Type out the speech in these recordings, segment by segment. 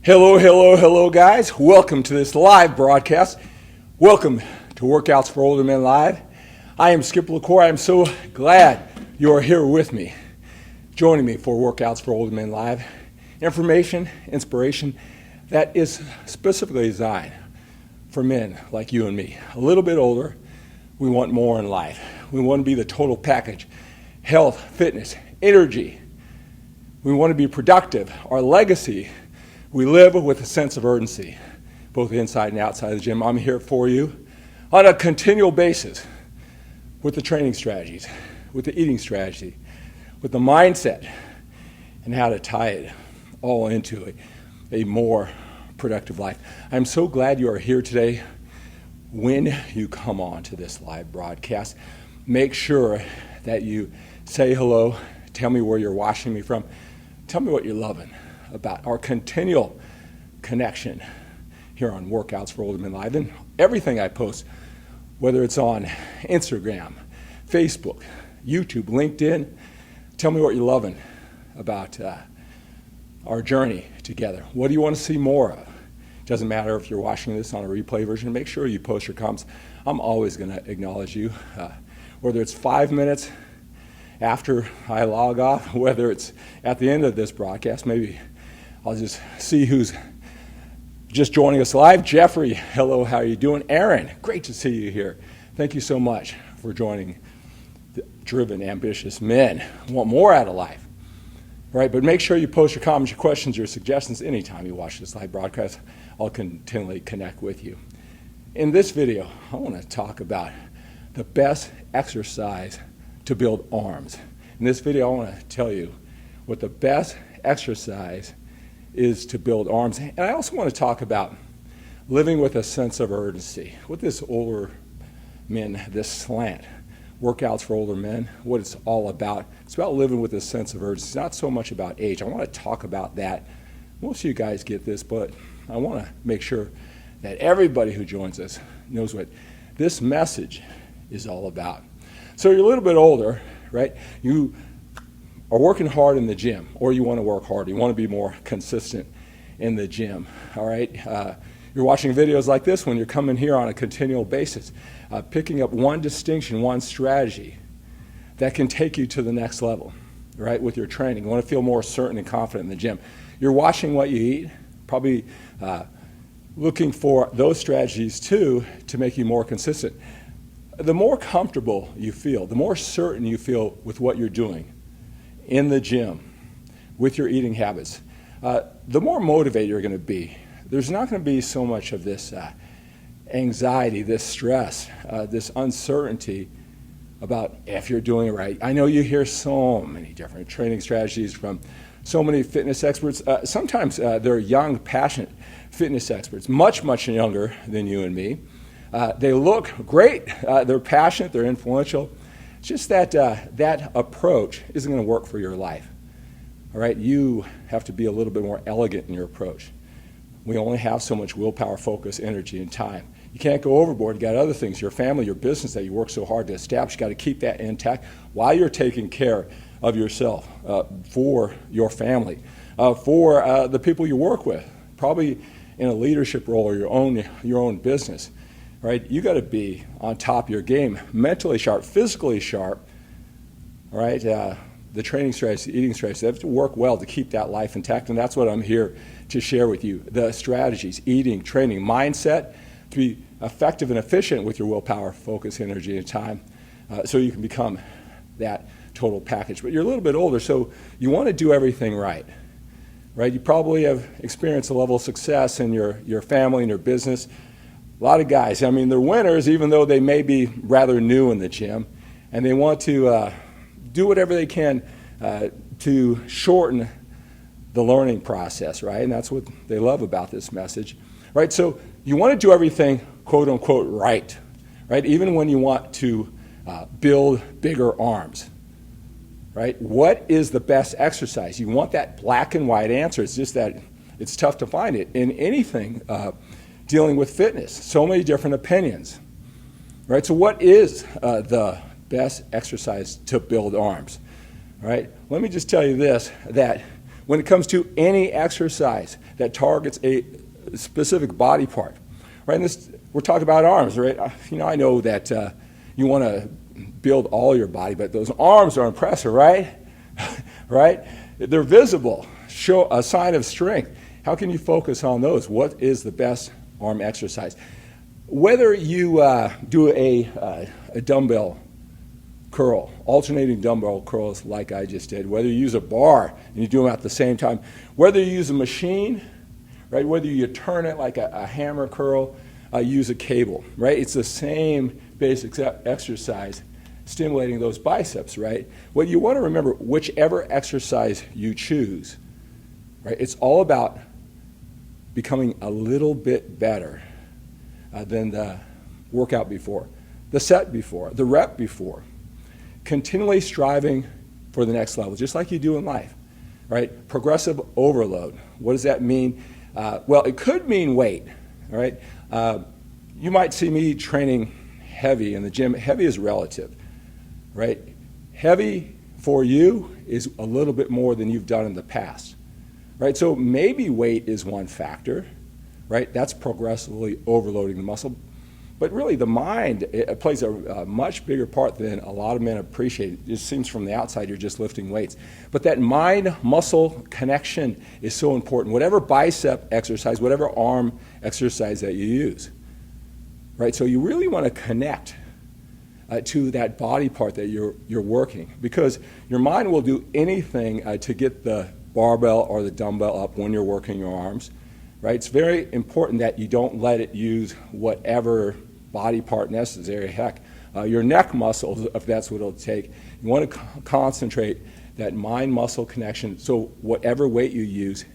Hello, guys. Welcome to this live broadcast. Welcome to Workouts for Older Men Live. I am Skip Lacour. I am so glad you are here with me, joining me for Workouts for Older Men Live. Information, inspiration that is specifically designed for men like you and me. A little bit older, we want more in life. We want to be the total package. Health, fitness, energy. We want to be productive. Our legacy. We live with a sense of urgency, both inside and outside of the gym. I'm here for you on a continual basis with the training strategies, with the eating strategy, with the mindset, and how to tie it all into a more productive life. I'm so glad you are here today. When you come on to this live broadcast, make sure that you say hello, tell me where you're watching me from, tell me what you're loving about our continual connection here on Workouts for Older Men Live and everything I post, whether it's on Instagram, Facebook, YouTube, LinkedIn. Tell me what you're loving about our journey together. What do you want to see more of? Doesn't matter if you're watching this on a replay version. Make sure you post your comments. I'm always going to acknowledge you, whether it's 5 minutes after I log off, whether it's at the end of this broadcast. Maybe I'll just see who's just joining us live. Jeffrey, hello, how are you doing? Aaron, great to see you here. Thank you so much for joining the driven, ambitious men who want more out of life. Right, but make sure you post your comments, your questions, your suggestions anytime you watch this live broadcast. I'll continually connect with you. In this video, I want to talk about the best exercise to build arms. In this video, I want to tell you what the best exercise is to build arms. And I also want to talk about living with a sense of urgency. With this older men, this slant, Workouts for Older Men, what it's all about. It's about living with a sense of urgency. It's not so much about age. I want to talk about that. Most of you guys get this, but I want to make sure that everybody who joins us knows what this message is all about. So you're a little bit older, right? You are working hard in the gym, or you want to work harder. You want to be more consistent in the gym, all right? You're watching videos like this when you're coming here on a continual basis, picking up one distinction, one strategy that can take you to the next level, right, with your training. You want to feel more certain and confident in the gym. You're watching what you eat, probably looking for those strategies too to make you more consistent. The more comfortable you feel, the more certain you feel with what you're doing in the gym, with your eating habits, the more motivated you're going to be. There's not going to be so much of this anxiety, this stress, this uncertainty about if you're doing it right. I know you hear so many different training strategies from so many fitness experts. Sometimes they're young, passionate fitness experts, much, much younger than you and me. They look great. They're passionate. They're influential. It's just that that approach isn't going to work for your life. All right, you have to be a little bit more elegant in your approach. We only have so much willpower, focus, energy, and time. You can't go overboard. You got other things, your family, your business that you work so hard to establish. You got to keep that intact while you're taking care of yourself, for your family, for the people you work with, probably in a leadership role or your own business. Right? You got to be on top of your game, mentally sharp, physically sharp. Right? The training strategy, the eating strategy, they have to work well to keep that life intact, and that's what I'm here to share with you the strategies, eating, training, mindset to be effective and efficient with your willpower, focus, energy, and time, so you can become that total package. But you're a little bit older, so you want to do everything right. You probably have experienced a level of success in your family and your business. A lot of guys, they're winners even though they may be rather new in the gym, and they want to do whatever they can to shorten the learning process, right? And that's what they love about this message, right? So you want to do everything, quote unquote, right? Even when you want to build bigger arms. Right? What is the best exercise? You want that black and white answer. It's just that it's tough to find it in anything dealing with fitness. So many different opinions. Right? So what is the best exercise to build arms? Right? Let me just tell you this, that when it comes to any exercise that targets a specific body part, right? And we're talking about arms, right? I know that you want to build all your body, but those arms are impressive, right? Right? They're visible, show a sign of strength. How can you focus on those? What is the best arm exercise? Whether you do a dumbbell curl, alternating dumbbell curls like I just did, whether you use a bar and you do them at the same time, whether you use a machine, right? Whether you turn it like a hammer curl, use a cable, right? It's the same basic exercise stimulating those biceps, right? What you want to remember, whichever exercise you choose, right? It's all about becoming a little bit better than the workout before, the set before, the rep before. Continually striving for the next level, just like you do in life, right? Progressive overload. What does that mean? Well, it could mean weight, all right? You might see me training heavy in the gym. Heavy is relative, right? Heavy for you is a little bit more than you've done in the past, right? So maybe weight is one factor, right? That's progressively overloading the muscle. But really the mind, it plays a much bigger part than a lot of men appreciate. It just seems from the outside you're just lifting weights. But that mind-muscle connection is so important. Whatever bicep exercise, whatever arm exercise that you use, right? So you really want to connect to that body part that you're working, because your mind will do anything to get the barbell or the dumbbell up when you're working your arms, right? It's very important that you don't let it use whatever body part necessary. Heck, your neck muscles, if that's what it'll take. You want to concentrate that mind-muscle connection. So whatever weight you use,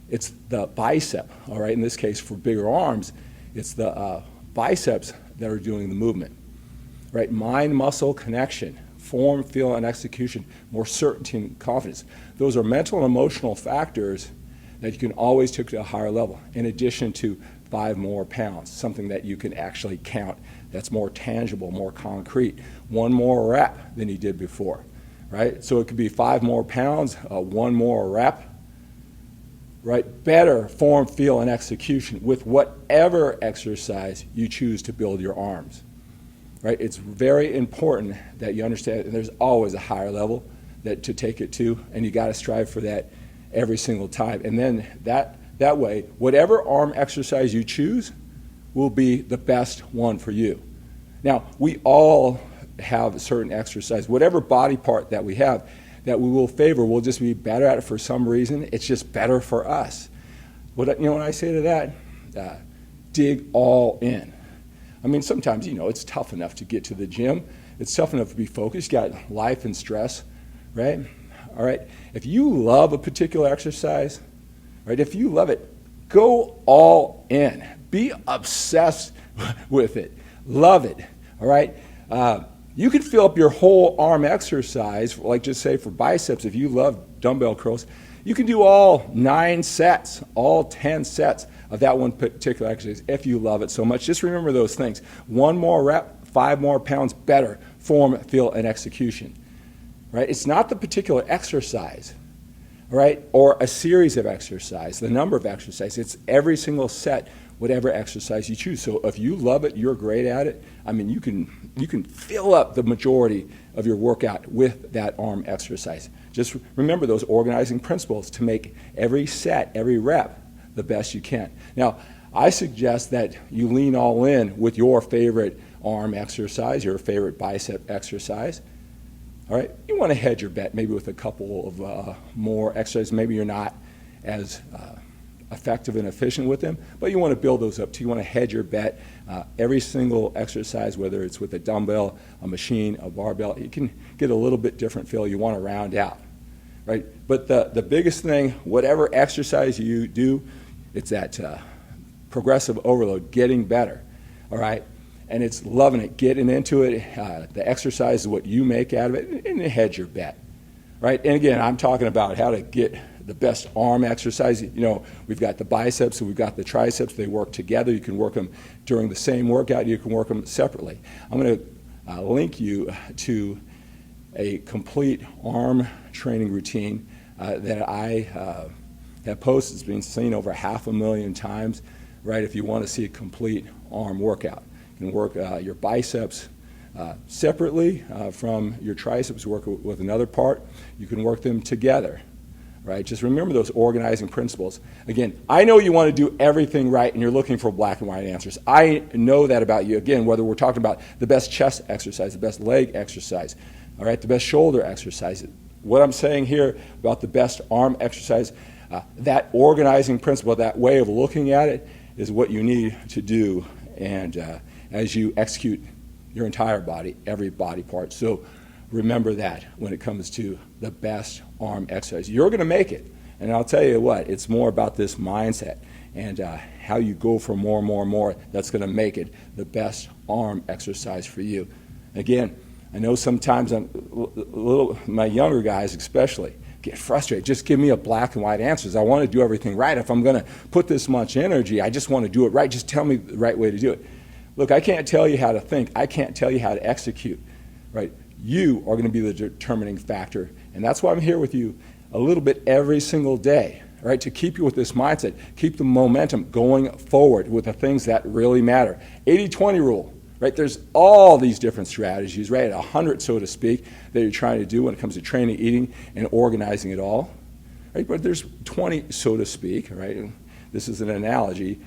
it's the bicep, all right? In this case, for bigger arms, it's the biceps that are doing the movement, right? Mind-muscle connection, form, feel, and execution, more certainty and confidence. Those are mental and emotional factors that you can always take to a higher level, in addition to 5 more pounds, something that you can actually count that's more tangible, more concrete, 1 more rep than you did before, right? So it could be 5 more pounds, 1 more rep, right? Better form, feel, and execution with whatever exercise you choose to build your arms, right? It's very important that you understand there's always a higher level to take it to, and you got to strive for that every single time. And then that way, whatever arm exercise you choose will be the best one for you. Now, we all have a certain exercise, whatever body part that we have that we will favor, we'll just be better at it for some reason. It's just better for us. When I say to that, dig all in. Sometimes, it's tough enough to get to the gym. It's tough enough to be focused. You got life and stress, right? All right. If you love a particular exercise, right? If you love it, go all in. Be obsessed with it. Love it. All right. You could fill up your whole arm exercise, like just say for biceps. If you love dumbbell curls, you can do all 9 sets, all 10 sets of that one particular exercise if you love it so much. Just remember those things. 1 more rep, 5 more pounds, better form, feel, and execution. Right? It's not the particular exercise, right, or a series of exercise, the number of exercises. It's every single set, whatever exercise you choose. So if you love it, you're great at it. You can fill up the majority of your workout with that arm exercise. Just remember those organizing principles to make every set, every rep, the best you can. Now, I suggest that you lean all in with your favorite arm exercise, your favorite bicep exercise. All right, you want to hedge your bet maybe with a couple of more exercises. Maybe you're not as effective and efficient with them, but you want to build those up too. You want to hedge your bet. Every single exercise, whether it's with a dumbbell, a machine, a barbell, you can get a little bit different feel. You want to round out, right? But the biggest thing, whatever exercise you do, it's that progressive overload, getting better, all right? And it's loving it, getting into it. The exercise is what you make out of it, and hedge your bet, right? And again, I'm talking about how to get the best arm exercise. You know, we've got the biceps and we've got the triceps. They work together. You can work them during the same workout. You can work them separately. I'm going to link you to a complete arm training routine that I have posted. It's been seen over 500,000 times, right? If you want to see a complete arm workout, you can work your biceps separately from your triceps, work with another part. You can work them together, right? Just remember those organizing principles. Again, I know you want to do everything right and you're looking for black and white answers. I know that about you. Again, whether we're talking about the best chest exercise, the best leg exercise, all right, the best shoulder exercise. What I'm saying here about the best arm exercise, that organizing principle, that way of looking at it is what you need to do and as you execute your entire body, every body part. So remember that when it comes to the best arm exercise. You're going to make it. And I'll tell you what, it's more about this mindset and how you go for more and more and more that's going to make it the best arm exercise for you. Again, I know sometimes my younger guys especially get frustrated. Just give me a black and white answers. I want to do everything right. If I'm going to put this much energy, I just want to do it right. Just tell me the right way to do it. Look, I can't tell you how to think. I can't tell you how to execute, right? You are going to be the determining factor. And that's why I'm here with you a little bit every single day, right? To keep you with this mindset, keep the momentum going forward with the things that really matter. 80-20 rule, right? There's all these different strategies, right? 100, so to speak, that you're trying to do when it comes to training, eating, and organizing it all, right? But there's 20, so to speak, right? And this is an analogy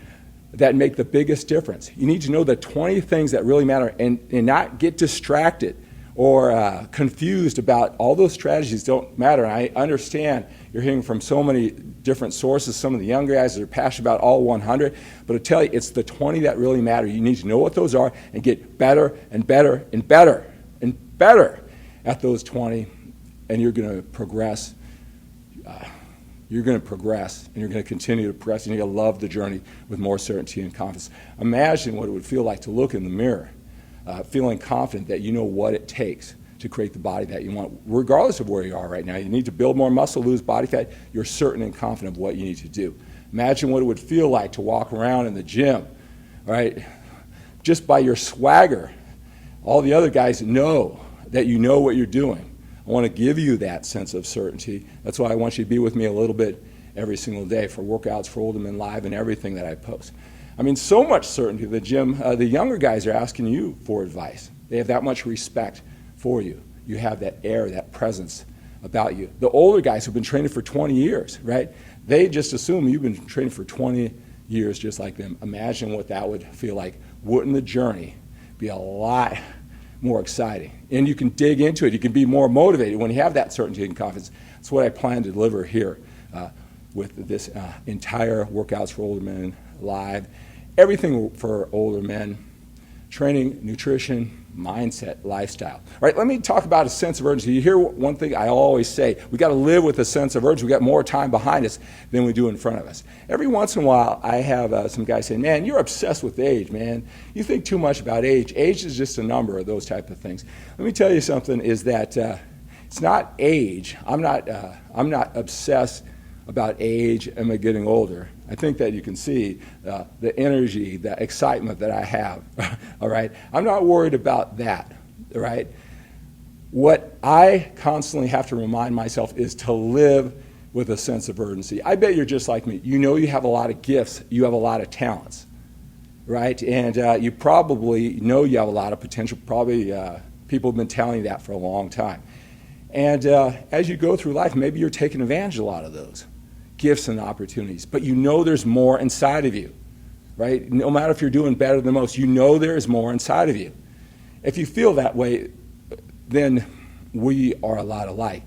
that make the biggest difference. You need to know the 20 things that really matter and not get distracted or confused about all those strategies don't matter. And I understand you're hearing from so many different sources, some of the younger guys that are passionate about all 100, but I tell you, it's the 20 that really matter. You need to know what those are and get better and better and better and better at those 20, and you're going to progress. You're going to progress, and you're going to continue to progress, and you're going to love the journey with more certainty and confidence. Imagine what it would feel like to look in the mirror, feeling confident that you know what it takes to create the body that you want, regardless of where you are right now. You need to build more muscle, lose body fat. You're certain and confident of what you need to do. Imagine what it would feel like to walk around in the gym, right? Just by your swagger, all the other guys know that you know what you're doing. I want to give you that sense of certainty. That's why I want you to be with me a little bit every single day for workouts for Older Men Live and everything that I post. I mean, so much certainty. The gym, the younger guys are asking you for advice. They have that much respect for you. You have that air, that presence about you. The older guys who've been training for 20 years, right? They just assume you've been training for 20 years just like them. Imagine what that would feel like. Wouldn't the journey be a lot more exciting? And you can dig into it. You can be more motivated when you have that certainty and confidence. That's what I plan to deliver here with this entire Workouts for Older Men Live. Everything for older men, training, nutrition, mindset, lifestyle. All right, let me talk about a sense of urgency. You hear one thing I always say, we got to live with a sense of urgency. We got more time behind us than we do in front of us. Every once in a while, I have some guys say, man, you're obsessed with age, man. You think too much about age. Age is just a number of those type of things. Let me tell you something is that it's not age. I'm not obsessed about age. Am I getting older? I think that you can see the energy, the excitement that I have, all right? I'm not worried about that, all right? What I constantly have to remind myself is to live with a sense of urgency. I bet you're just like me. You know you have a lot of gifts. You have a lot of talents, right? And you probably know you have a lot of potential. Probably people have been telling you that for a long time. And as you go through life, maybe you're taking advantage of a lot of those. gifts and opportunities, but you know there's more inside of you, right? No matter if you're doing better than most, you know there is more inside of you. If you feel that way, then we are a lot alike.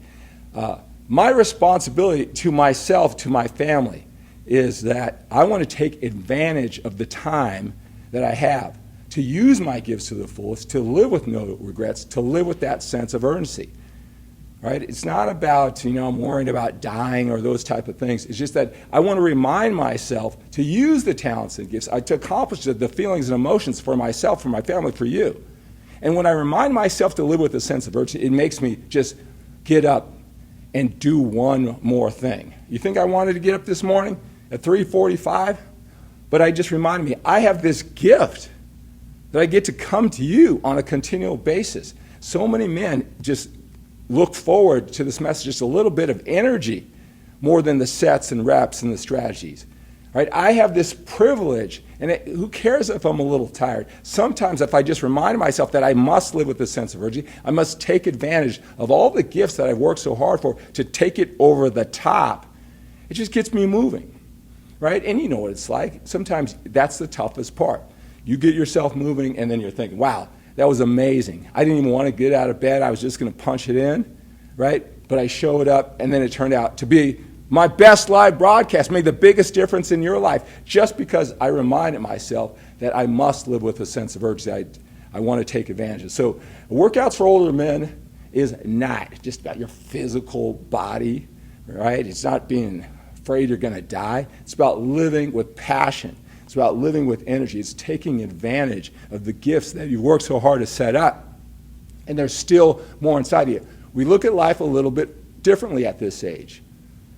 My responsibility to myself, to my family, is that I want to take advantage of the time that I have to use my gifts to the fullest, to live with no regrets, to live with that sense of urgency. Right? It's not about, I'm worried about dying or those type of things. It's just that I want to remind myself to use the talents and gifts, to accomplish the feelings and emotions for myself, for my family, for you. And when I remind myself to live with a sense of urgency, it makes me just get up and do one more thing. You think I wanted to get up this morning at 3:45? But I just reminded me, I have this gift that I get to come to you on a continual basis. So many men just look forward to this message, just a little bit of energy more than the sets and reps and the strategies. Right? I have this privilege, and who cares if I'm a little tired? Sometimes if I just remind myself that I must live with a sense of urgency, I must take advantage of all the gifts that I've worked so hard for to take it over the top, it just gets me moving. Right? And you know what it's like. Sometimes that's the toughest part. You get yourself moving, and then you're thinking, wow, that was amazing. I didn't even want to get out of bed. I was just going to punch it in, right? But I showed up, and then it turned out to be my best live broadcast, made the biggest difference in your life, just because I reminded myself that I must live with a sense of urgency. I want to take advantage of. So workouts for older men is not just about your physical body, right? It's not being afraid you're going to die. It's about living with passion. It's about living with energy. It's taking advantage of the gifts that you've worked so hard to set up. And there's still more inside of you. We look at life a little bit differently at this age.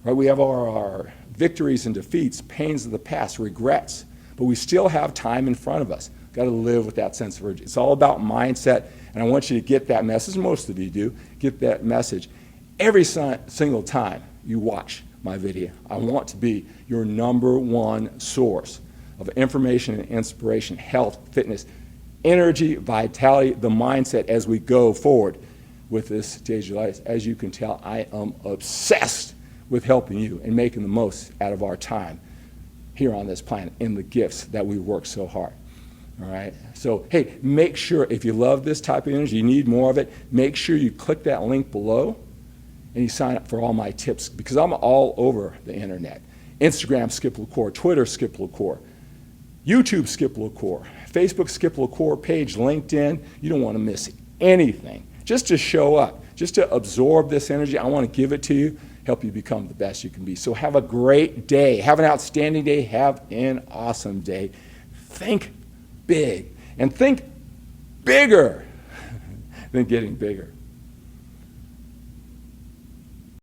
Right? We have our victories and defeats, pains of the past, regrets. But we still have time in front of us. Got to live with that sense of urgency. It's all about mindset. And I want you to get that message. Most of you do. Get that message every single time you watch my video. I want to be your number one source of information and inspiration, health, fitness, energy, vitality, the mindset as we go forward with this stage of life. As you can tell, I am obsessed with helping you and making the most out of our time here on this planet and the gifts that we work so hard. All right? So, hey, make sure if you love this type of energy, you need more of it, make sure you click that link below and you sign up for all my tips because I'm all over the internet. Instagram, Skip Lacour, Twitter, Skip Lacour, YouTube, Skip Lacour, Facebook, Skip Lacour page, LinkedIn. You don't want to miss anything. Just to show up, just to absorb this energy. I want to give it to you, help you become the best you can be. So have a great day. Have an outstanding day. Have an awesome day. Think big and think bigger than getting bigger.